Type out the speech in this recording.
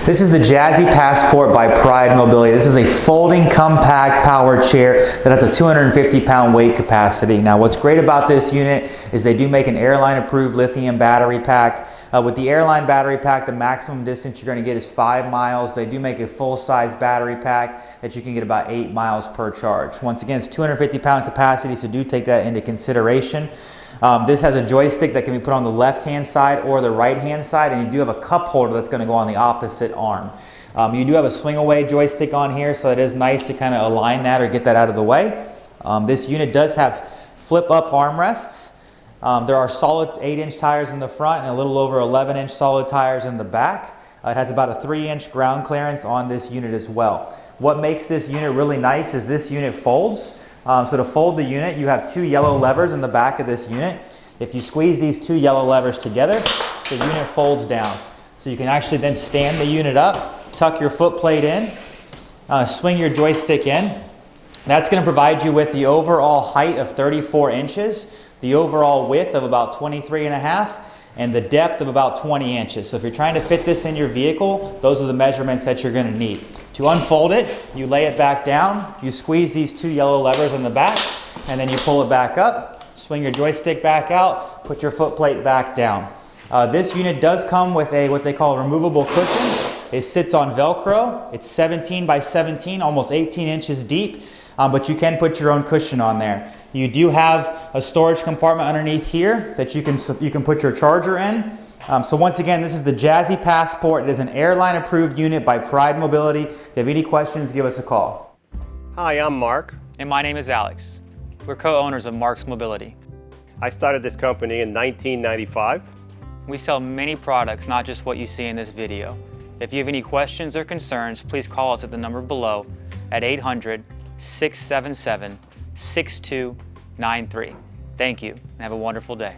This is the Jazzy Passport by Pride Mobility. This is a folding compact power chair that has a 250-pound weight capacity. Now what's great about this unit is they do make an Airline approved lithium battery pack. With the Airline battery pack, the maximum distance you're going to get is 5 miles. They do make a full-size battery pack that you can get about 8 miles per charge. Once again, it's 250-pound capacity, so do take that into consideration. This has a joystick that can be put on the left-hand side or the right-hand side, and you do have a cup holder that's going to go on the opposite arm. You do have a swing-away joystick on here, so it is nice to kind of align that or get that out of the way. This unit does have flip-up armrests. There are solid 8-inch tires in the front and a little over 11-inch solid tires in the back. It has about a 3-inch ground clearance on this unit as well. What makes this unit really nice is this unit folds. So to fold the unit, you have 2 yellow levers in the back of this unit. If you squeeze these 2 yellow levers together, the unit folds down. So you can actually then stand the unit up, tuck your foot plate in, swing your joystick in. That's going to provide you with the overall height of 34 inches, the overall width of about 23.5, and the depth of about 20 inches. So if you're trying to fit this in your vehicle, those are the measurements that you're going to need. To unfold it, you lay it back down, you squeeze these 2 yellow levers on the back, and then you pull it back up, swing your joystick back out, put your foot plate back down. This unit does come with what they call a removable cushion. It sits on Velcro. It's 17 by 17, almost 18 inches deep, but you can put your own cushion on there. You do have a storage compartment underneath here that you can put your charger in. So once again, this is the Jazzy Passport. It is an Airline approved unit by Pride Mobility. If you have any questions, give us a call. Hi, I'm Mark. And my name is Alex. We're co-owners of Marc's Mobility. I started this company in 1995. We sell many products, not just what you see in this video. If you have any questions or concerns, please call us at the number below at 800-677-6293. Thank you, and have a wonderful day.